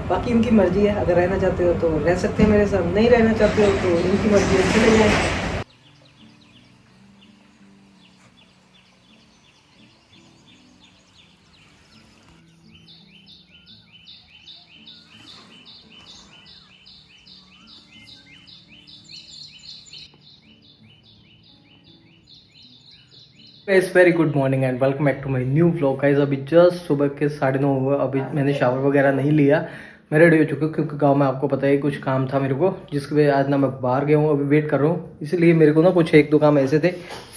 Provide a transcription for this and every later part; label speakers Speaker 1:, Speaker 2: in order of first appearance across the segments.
Speaker 1: बाकी इनकी मर्जी है, अगर रहना चाहते हो तो रह सकते हैं मेरे साथ, नहीं रहना चाहते हो तो इनकी मर्जी है, चले जाए। Guys very good morning and welcome back to my new vlog. Guys अभी जस्ट सुबह के 9:30 हुए। अभी मैंने शावर वगैरह नहीं लिया, मैं रेडी हो चुका हूँ क्योंकि गांव में आपको पता है कुछ काम था मेरे को, जिसकी वजह आज ना मैं बाहर गया हूँ, अभी वेट कर रहा हूँ। इसलिए मेरे को ना कुछ एक दो काम ऐसे थे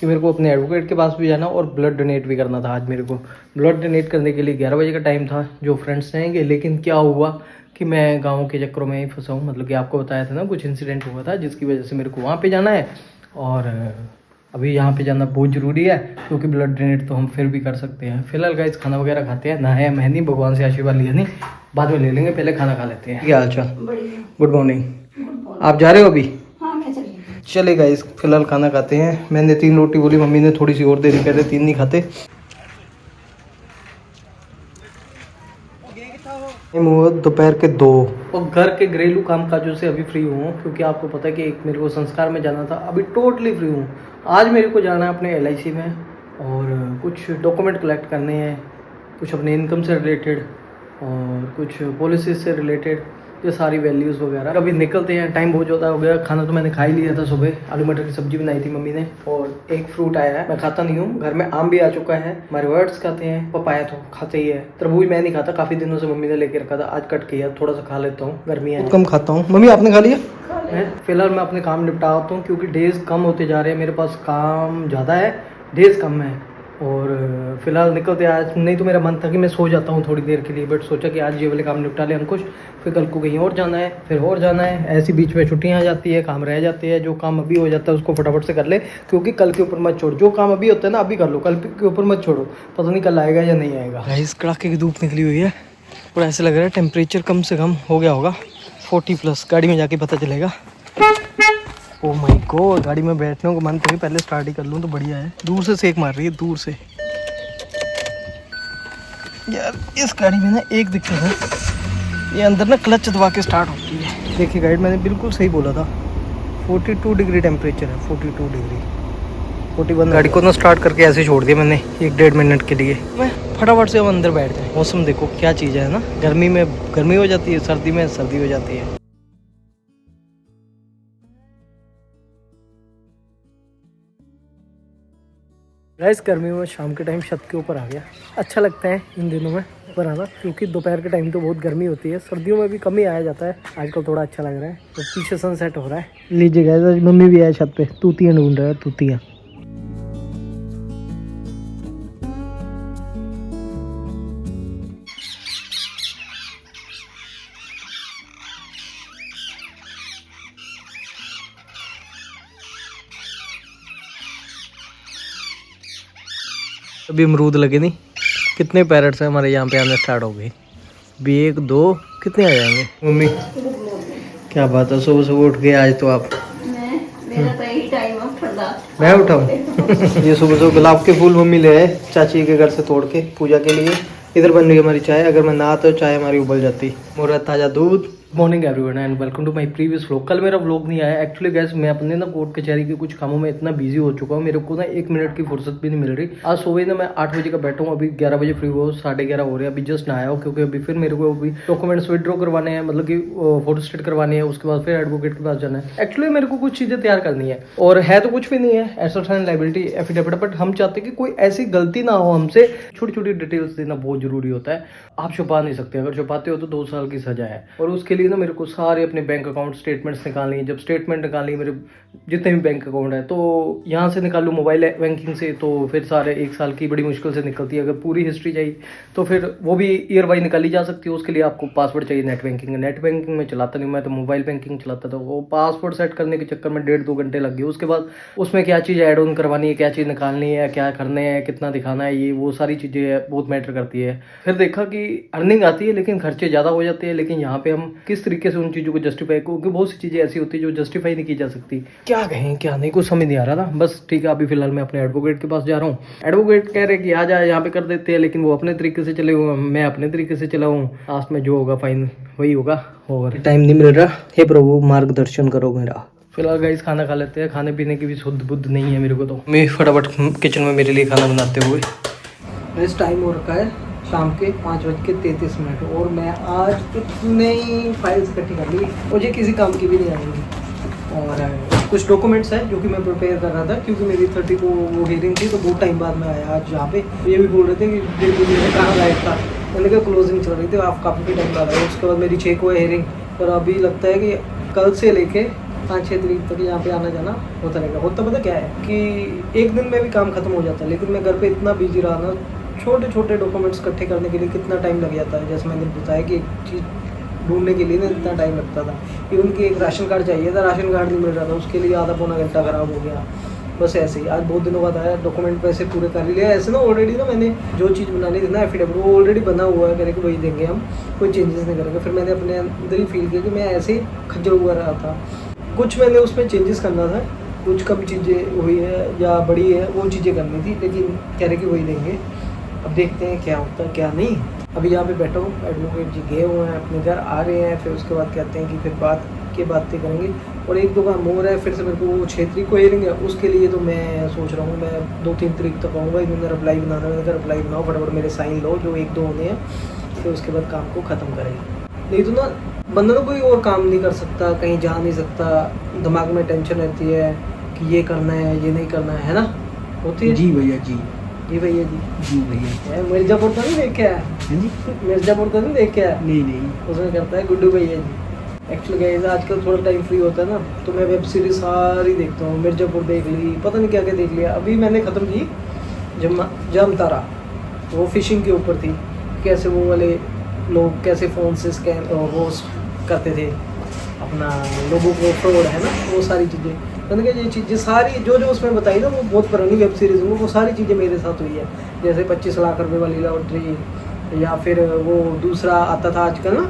Speaker 1: कि मेरे को अपने एडवोकेट के पास भी जाना और ब्लड डोनेट भी करना था। आज मेरे को ब्लड डोनेट करने के लिए 11 बजे का टाइम था, जो फ्रेंड्स रहेंगे। लेकिन क्या हुआ कि मैं गाँव के चक्करों में ही फंसा हूँ, मतलब कि आपको बताया था ना कुछ इंसिडेंट हुआ था जिसकी वजह से मेरे को वहाँ पर जाना है। और अभी यहाँ पे जाना बहुत ज़रूरी है क्योंकि ब्लड डोनेट तो हम फिर भी कर सकते हैं। फिलहाल गाइस खाना वगैरह खाते हैं, नहाया मैं नहीं, भगवान से आशीर्वाद लिया नहीं, बाद में ले लेंगे, पहले खाना खा लेते हैं। क्या हाल चाल? Good morning. आप जा रहे हो अभी?
Speaker 2: हाँ मैं चली।
Speaker 1: चले गाइस फिलहाल खाना खाते हैं। मैंने 3 रोटी बोली, मम्मी ने थोड़ी सी और दे दी, कहते 3 नहीं खाते। दोपहर के 2 और घर के घरेलू काम काजों से अभी फ्री हूँ क्योंकि आपको पता है कि एक मेरे को संस्कार में जाना था। अभी टोटली फ्री हूँ। आज मेरे को जाना है अपने LIC में और कुछ डॉक्यूमेंट कलेक्ट करने हैं, कुछ अपने इनकम से रिलेटेड और कुछ पॉलिसी से रिलेटेड, ये सारी वैल्यूज़ वगैरह। अभी निकलते हैं, टाइम बहुत ज़्यादा हो गया। खाना तो मैंने खा ही लिया था सुबह, आलू मटर की सब्जी बनाई थी मम्मी ने, और एक फ्रूट आया है, मैं खाता नहीं हूँ। घर में आम भी आ चुका है, हमारे वर्ड्स खाते हैं, पपाया तो खाते ही है, तरबूज मैं नहीं खाता, काफ़ी दिनों से मम्मी ने लेके रखा था, आज कट किया, थोड़ा सा खा लेता हूँ, गर्मी है कम खाता हूँ। मम्मी आपने खा लिया? फिलहाल मैं अपने काम निपटाता हूँ क्योंकि डेज कम होते जा रहे हैं, मेरे पास काम ज़्यादा है, डेज कम है। और फिलहाल निकलते आज, नहीं तो मेरा मन था कि मैं सो जाता हूँ थोड़ी देर के लिए, बट सोचा कि आज ये वाले काम निपटा ले अंकुश, फिर कल को कहीं और जाना है, फिर और जाना है, ऐसी बीच में छुट्टियाँ आ जाती है, काम रह जाते हैं। जो काम अभी हो जाता है उसको फटाफट से कर ले क्योंकि कल के ऊपर मत छोड़, जो काम अभी होता है ना अभी कर लो, कल के ऊपर मत छोड़ो, पता नहीं कल आएगा या नहीं आएगा। इस कड़ाके की धूप निकली हुई है और ऐसे लग रहा है टेम्परेचर कम से कम हो गया होगा 40+। गाड़ी में जाके पता चलेगा। ओ माय गॉड, गाड़ी में बैठने को मन तो नहीं, पहले स्टार्ट ही कर लूँ तो बढ़िया है। दूर से सेक मार रही है, दूर से। यार इस गाड़ी में ना एक दिक्कत है, ये अंदर ना क्लच दबा के स्टार्ट होती है। देखिए गाइड, मैंने बिल्कुल सही बोला था, 42 डिग्री टेम्परेचर है, 42 डिग्री 41। गाड़ी को ना स्टार्ट करके ऐसे छोड़ दिया मैंने 1-1.5 मिनट के लिए। मैं फटाफट से अब अंदर बैठ जाए। मौसम देखो क्या चीज़ है ना, गर्मी में गर्मी हो जाती है, सर्दी में सर्दी हो जाती है। गाइस गर्मियों में शाम के टाइम छत के ऊपर आ गया, अच्छा लगता है इन दिनों में ऊपर आना क्योंकि दोपहर के टाइम तो बहुत गर्मी होती है, सर्दियों में भी कम ही आया जाता है। आजकल थोड़ा अच्छा लग रहा है, तो पीछे सनसेट हो रहा है। लीजिए गाइस, मम्मी भी है छत पे, तूतियाँ ढूंढ रहा है, तूतियाँ। अभी अमरूद लगे नहीं, कितने पैरेट्स हैं हमारे यहाँ पे आने स्टार्ट हो गए। अभी 1 2 कितने आ जाएंगे। मम्मी क्या बात है, सुबह सुबह उठ गए आज तो आप।
Speaker 2: मेरा तो यही टाइम है ठंडा।
Speaker 1: मैं उठाऊँ? ये सुबह सुबह गुलाब के फूल मम्मी ले आए चाची के घर से तोड़ के पूजा के लिए। इधर बन रही है हमारी चाय, अगर मैं ना आता तो चाय हमारी उबल जाती। मोरा ताज़ा दूध। Morning everyone and welcome to my previous vlog. कल मेरा व्लॉग नहीं आया एक्चुअली गैस, मैं अपने ना कोर्ट कचहरी के कुछ कामों में इतना बिजी हो चुका हूँ, मेरे को ना 1 मिनट की फुर्सत भी नहीं मिल रही। आज सुबह ना मैं 8 बजे का बैठा हूँ, अभी 11 बजे फ्री हुआ, 11:30 हो रहे हैं, अभी जस्ट नहाया हूँ क्योंकि अभी फिर मेरे को अभी डॉक्यूमेंट्स विड्रॉ करवाने हैं, मतलब कि फोटो स्टेट करवानी है, उसके बाद फिर एडवोकेट के पास जाना है। एक्चुअली मेरे को कुछ चीज़ें तैयार करनी है और है तो कुछ भी नहीं है, assets and liability affidavit, but हम चाहते हैं कि कोई ऐसी गलती ना हो हमसे। छोटी छोटी डिटेल्स देना बहुत जरूरी होता है, आप छुपा नहीं सकते, अगर छुपाते हो तो 2 साल की सजा है। और उसके लिए ना मेरे को सारे अपने बैंक अकाउंट स्टेटमेंट्स निकालनी है। जब स्टेटमेंट निकालनी है मेरे जितने भी बैंक अकाउंट है, तो यहाँ से निकाल लूँ मोबाइल बैंकिंग से, तो फिर सारे 1 साल की बड़ी मुश्किल से निकलती है। अगर पूरी हिस्ट्री चाहिए तो फिर वो भी ईयर वाइज निकाली जा सकती है। उसके लिए आपको पासवर्ड चाहिए नेट बैंकिंग। नेट बैंकिंग में चलाता नहीं, मैं तो मोबाइल बैंकिंग चलाता था। वो पासवर्ड सेट करने के चक्कर में 1.5-2 घंटे लग गए। उसके बाद उसमें क्या चीज़ ऐड ऑन करवानी है, क्या चीज़ निकालनी है, क्या करने हैं, कितना दिखाना है, ये वो सारी चीज़ें बहुत मैटर करती है। फिर देखा कि अर्निंग आती है लेकिन खर्चे ज़्यादा हो जाते जाती है, लेकिन यहाँ पे हम किस तरीके से उन चीज़ों को जस्टिफाई, क्योंकि बहुत सी चीज़ें ऐसी होती है जो जस्टिफाई नहीं की जा सकती। क्या कहें क्या नहीं, कुछ समझ नहीं आ रहा था। बस ठीक है, अभी फिलहाल मैं अपने एडवोकेट के पास जा रहा हूँ। एडवोकेट कह रहे कि आ जा, यहाँ पे कर देते हैं, लेकिन वो अपने तरीके से चले हुए, मैं अपने तरीके से चला हूँ। लास्ट में जो होगा फाइन वही होगा, और टाइम नहीं मिल रहा। हे प्रभु मार्गदर्शन करो मेरा। फिलहाल गाइस खाना खा लेते हैं, खाने पीने की भी शुद्ध बुद्ध नहीं है मेरे को, तो मैं फटाफट किचन में मेरे लिए खाना बनाते हुए। इस टाइम हो रखा है शाम के 5:33 और मैं आज इतने फाइल्स इकट्ठी कर ली, मुझे किसी काम की भी नहीं आएंगी। और कुछ डॉक्यूमेंट्स हैं जो कि मैं प्रिपेयर कर रहा था, क्योंकि मेरी 30 को वो हियरिंग थी, तो बहुत टाइम बाद में आया आज यहाँ पे। ये भी बोल रहे थे कि कहाँ लाइट था, मैंने कहा क्लोजिंग चल रही थी, आप काफ़ी टाइम बाद आए। उसके बाद मेरी 6 को है हियरिंग, और अभी लगता है कि कल से लेके 5-6 तारीख तक यहाँ पे आना जाना होता रहेगा। होता पता क्या है कि एक दिन में भी काम खत्म हो जाता है, लेकिन मैं घर पे इतना बिजी रहा ना, छोटे छोटे डॉक्यूमेंट्स इकट्ठे करने के लिए कितना टाइम लग जाता है। जैसे मैंने बताया कि एक चीज़ ढूंढने के लिए ना इतना टाइम लगता था। इवन कि एक राशन कार्ड चाहिए था, राशन कार्ड नहीं मिल रहा था, उसके लिए आधा पौना घंटा खराब हो गया। बस ऐसे ही आज बहुत दिनों बाद आया, डॉक्यूमेंट वैसे पूरे कर लिया। ऐसे ना ऑलरेडी ना मैंने जो चीज़ बनानी थी ना एफिडेविट, वो ऑलरेडी बना हुआ है, करके वही देंगे हम, कोई चेंजेस नहीं करेंगे। फिर मैंने अपने अंदर ही फील किया कि मैं ऐसे ही खज्जल हुआ रहा था। कुछ मैंने उसमें चेंजेस करना था, कुछ कम चीज़ें हुई है या बड़ी है वो चीज़ें करनी थी, लेकिन कह रहे कि वही देंगे। अब देखते हैं क्या होता है क्या नहीं। अभी यहाँ पे बैठा हूँ, एडवोकेट जी गए हुए हैं अपने घर, आ रहे हैं, फिर उसके बाद कहते हैं कि फिर बातें करेंगे। और एक दो काम हो रहा है, फिर से मेरे को वो 6 तारीख को हियरिंग है, उसके लिए तो मैं सोच रहा हूँ मैं 2-3 तारीख तक आऊँगा। इन्होंने रिप्लाई बनाना, मैंने कहा रिप्लाई बनाओ फटाफट, मेरे साइन लो जो 1-2 होने हैं, फिर उसके बाद काम को ख़त्म करेंगे। नहीं तो ना बंदा ना कोई और काम नहीं कर सकता, कहीं जा नहीं सकता, दिमाग में टेंशन रहती है कि ये करना है ये नहीं करना है ना, होती है।
Speaker 3: जी भैया जी,
Speaker 1: जी भैया जी,
Speaker 3: जी भैया
Speaker 1: मिर्ज़ापुर का नहीं देख के आया?
Speaker 3: जी,
Speaker 1: मिर्ज़ापुर का नहीं देख के आया?
Speaker 3: नहीं
Speaker 1: उसमें करता है गुड्डू भैया जी। एक्चुअली गाइस आजकल थोड़ा टाइम फ्री होता है ना, तो मैं वेब सीरीज सारी देखता हूँ। मिर्ज़ापुर देख ली, पता नहीं क्या क्या देख लिया। अभी मैंने ख़त्म की जामतारा, वो फिशिंग के ऊपर थी, कैसे वो वाले लोग कैसे फ़ोन से स्कैन वो करते थे अपना लोगों को, फ्रॉड है ना, वो सारी चीज़ें। मैंने कहा ये चीज़ें सारी जो उसमें बताई ना, वो बहुत पुरानी वेब सीरीज़ में वो सारी चीज़ें मेरे साथ हुई है। जैसे 25 लाख रुपए वाली लॉटरी, या फिर वो दूसरा आता था आजकल ना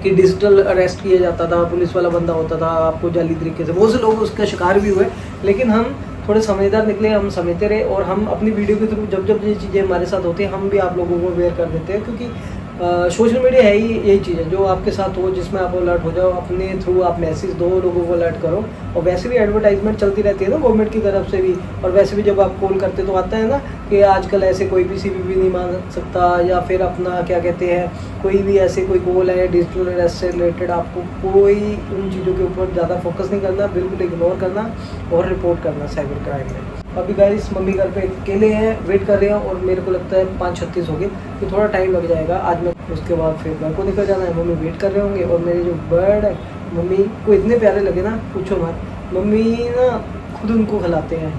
Speaker 1: कि डिजिटल अरेस्ट किया जाता था, पुलिस वाला बंदा होता था, आपको जाली तरीके से, बहुत से लोग उसका शिकार भी हुए। लेकिन हम थोड़े समझदार निकले, हम समझते रहे, और हम अपनी वीडियो के थ्रू जब ये चीज़ें हमारे साथ होती हैं, हम भी आप लोगों को अवेयर कर देते हैं। क्योंकि सोशल मीडिया है ही यही चीज़ है जो आपके साथ हो, जिसमें आप अलर्ट हो जाओ, अपने थ्रू आप मैसेज दो, लोगों को अलर्ट करो। और वैसे भी एडवर्टाइजमेंट चलती रहती है ना गवर्नमेंट की तरफ से भी, और वैसे भी जब आप कॉल करते तो आता है ना कि आजकल ऐसे कोई भी CVV नहीं मान सकता, या फिर अपना क्या कहते हैं, कोई भी ऐसे कोई कॉल है डिजिटल अरेस्ट से रिलेटेड, आपको कोई उन चीज़ों के ऊपर ज़्यादा फोकस नहीं करना, बिल्कुल इग्नोर करना और रिपोर्ट करना साइबर क्राइम में। अभी गाइस मम्मी घर पे अकेले हैं, वेट कर रहे हैं, और मेरे को लगता है 5:36 हो गए, तो थोड़ा टाइम लग जाएगा आज मैं। उसके बाद फिर घर को निकल जाना है, मम्मी वेट कर रहे होंगे। और मेरे जो बर्ड है मम्मी को इतने प्यारे लगे ना, पूछो मत। मम्मी ना खुद उनको खिलाते हैं,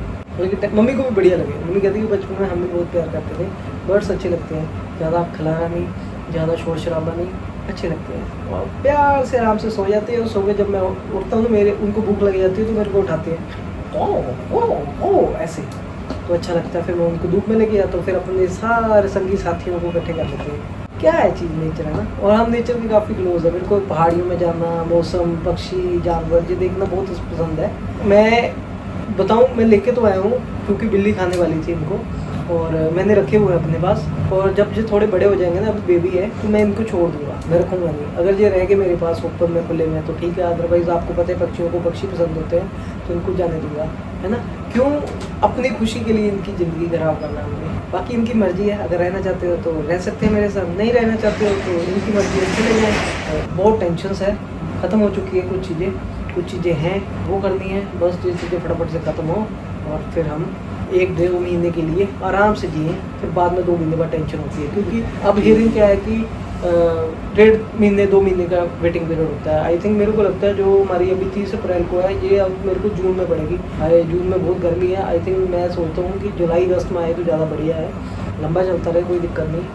Speaker 1: मम्मी को भी बढ़िया लगे। मम्मी कहती है कि बचपन में हम भी बहुत प्यार करते थे, बर्ड्स अच्छे लगते हैं, ज़्यादा खिलाना नहीं, ज़्यादा शोर शराबा नहीं, अच्छे लगते हैं, और प्यार से आराम से सो जाते हैं। और सो के जब मैं उठता हूँ तो मेरे उनको भूख लग जाती है, तो मेरे को उठाते हैं ओ ऐसे, तो अच्छा लगता है। फिर मैं उनको धूप में लेके जाता हूँ, फिर अपने सारे संगी साथियों को इकट्ठे कर लेते हैं। क्या है चीज़ नेचर है ना, और हम नेचर के काफ़ी क्लोज है। मेरे को पहाड़ियों में जाना, मौसम, पक्षी, जानवर ये देखना बहुत पसंद है। मैं बताऊँ, मैं लेके तो आया हूँ क्योंकि बिल्ली खाने वाली थी इनको, और मैंने रखे हुए हैं अपने पास। और जब ये थोड़े बड़े हो जाएंगे ना, अभी बेबी है, तो मैं इनको छोड़ दूँगा, मैं रखूँगा नहीं। अगर ये रह गए मेरे पास ऊपर में खुले में तो ठीक है, अदरवाइज़ आपको पता है पक्षियों को पक्षी पसंद होते हैं, तो इनको जाने दूँगा, है ना। क्यों अपनी खुशी के लिए इनकी ज़िंदगी खराब करना है। बाकी इनकी मर्ज़ी है, अगर रहना चाहते हो तो रह सकते हैं मेरे साथ, नहीं रहना चाहते हो तो इनकी मर्ज़ी है, चले जाए। बहुत टेंशन है, ख़त्म हो चुकी है कुछ चीज़ें हैं वो करनी है, बस ये चीज़ें फटाफट से ख़त्म हो, और फिर हम 1-1.5 महीने के लिए आराम से जिए। फिर बाद में 2 महीने बाद टेंशन होती है, क्योंकि अब हियरिंग क्या है कि 1.5 महीने 2 महीने का वेटिंग पीरियड होता है। आई थिंक मेरे को लगता है जो हमारी अभी 30 अप्रैल को है, ये अब मेरे को जून में पड़ेगी। जून में बहुत गर्मी है, आई थिंक मैं सोचता हूँ कि जुलाई अगस्त में आए तो ज़्यादा बढ़िया है। लंबा चलता रहे, कोई दिक्कत नहीं,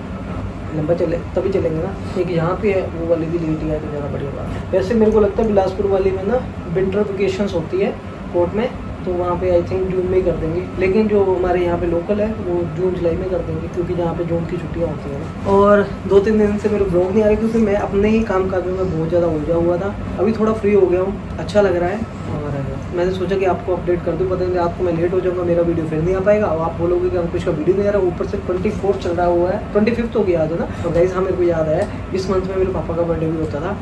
Speaker 1: लंबा चले तभी चलेंगे ना। एक यहाँ पे है, वो वाली भी लेट है तो ज़्यादा बढ़िया बात है। वैसे मेरे को लगता है बिलासपुर वाली में ना विंटर वेकेशंस होती है कोर्ट में, तो वहाँ पे आई थिंक जून में ही कर देंगे। लेकिन जो हमारे यहाँ पे लोकल है वो जून जुलाई में कर देंगे, क्योंकि जहाँ पे जून की छुट्टियाँ होती हैं। और 2-3 दिन से मेरे ब्लॉग नहीं आ रहे, क्योंकि मैं अपने ही काम काज में बहुत ज़्यादा उलझा हुआ था। अभी थोड़ा फ्री हो गया हूँ, अच्छा लग रहा है। और मैंने सोचा कि आपको अपडेट कर दूँ, पता नहीं रात को मैं लेट हो जाऊँगा, मेरा वीडियो फिर नहीं आ पाएगा और आप बोलोगे कि अंकुश का वीडियो नहीं आ रहा। ऊपर से 24 चल रहा हुआ है, 25 हो गया याद है ना। और गाइस हाँ, मेरे को याद है इस मंथ में मेरे पापा का बर्थडे भी होता था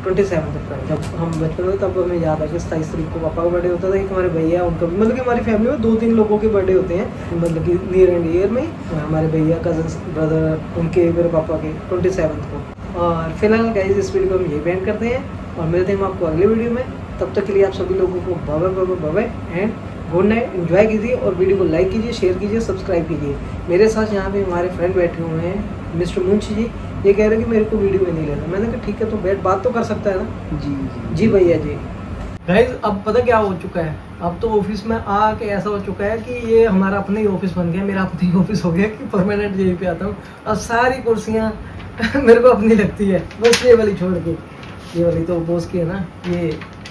Speaker 1: 27 अप्रैल। जब हम बचपन में तब हमें याद है कि 27 तारीख को पापा का बर्थडे होता था। एक हमारे भैया, उनका मतलब कि हमारी फैमिली में 2-3 लोगों के बर्थडे होते हैं, मतलब कि नियर एंड ईयर में। हमारे भैया, कजन्स, ब्रदर, उनके, मेरे पापा के 27 को। और फिलहाल गाइस इस वीडियो को हम यही एंड करते हैं और मिलते हैं हम आपको अगले वीडियो में। तब तक के लिए आप सभी लोगों को bye and good night. Enjoy कीजिए और वीडियो को लाइक कीजिए, शेयर कीजिए, सब्सक्राइब कीजिए। मेरे साथ यहाँ पे हमारे फ्रेंड बैठे हुए हैं, मिस्टर मुंशी जी। ये कह रहे हैं कि मेरे को वीडियो में नहीं लेना। मैंने कहा ठीक है, तो बैठ बात तो कर सकता है ना। जी भैया जी। गाइस अब पता क्या हो चुका है, अब तो ऑफिस में आके ऐसा हो चुका है कि ये हमारा अपना ही ऑफिस बन गया, मेरा अपना ही ऑफिस हो गया कि परमानेंट यहीं पे आता हूँ। अब सारी कुर्सियाँ मेरे को अपनी लगती है, बस ये वाली छोड़ के। ये वाली तो बॉस की है ना, ये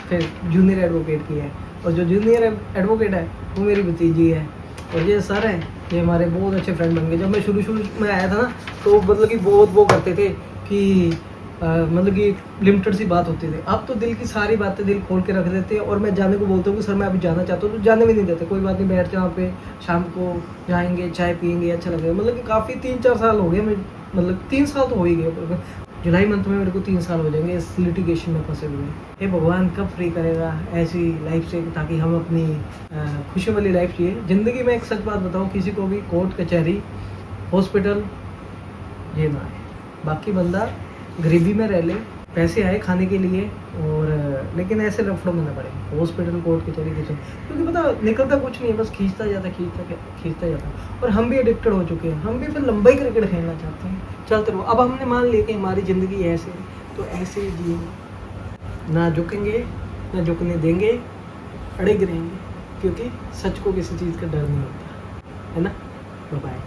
Speaker 1: फिर जूनियर एडवोकेट की है। और जो जूनियर एडवोकेट है वो मेरी भतीजी है। और ये सर है, ये हमारे बहुत अच्छे फ्रेंड बन गए। जब मैं शुरू में आया था ना, तो मतलब कि बहुत वो करते थे कि मतलब कि लिमिटेड सी बात होती थी। अब तो दिल की सारी बातें दिल खोल के रख देते हैं। और मैं जाने को बोलता हूँ कि सर मैं अभी जाना चाहता हूँ, तो जाने भी नहीं देते। कोई बात नहीं, बैठ जाओ पे, शाम को जाएंगे, चाय पियेंगे, अच्छा लगेगा। मतलब कि काफ़ी 3-4 साल हो गए, मैं मतलब 3 साल तो हो ही गए। जुलाई मंथ में मेरे को 3 साल हो जाएंगे इस लिटिगेशन में फंसे हुए। हे भगवान कब फ्री करेगा ऐसी लाइफ से, ताकि हम अपनी खुशी वाली लाइफ जिए। ज़िंदगी में एक सच बात बताऊँ, किसी को भी कोर्ट कचहरी हॉस्पिटल ये ना आए। बाकी बंदा गरीबी में रह ले, पैसे आए खाने के लिए, और लेकिन ऐसे लफड़ों में ना पड़े, हॉस्पिटल कोर्ट कचहरी किसी, क्योंकि पता निकलता कुछ नहीं है, बस खींचता जाता। और हम भी एडिक्टेड हो चुके हैं, हम भी फिर लंबा ही क्रिकेट खेलना चाहते हैं। चलते रहो। अब हमने मान लिया कि हमारी ज़िंदगी ऐसे है, तो ऐसे ही जिएंगे, ना झुकेंगे ना झुकने देंगे, अड़े रहेंगे, क्योंकि सच को किसी चीज़ का डर नहीं होता है ना। बाय।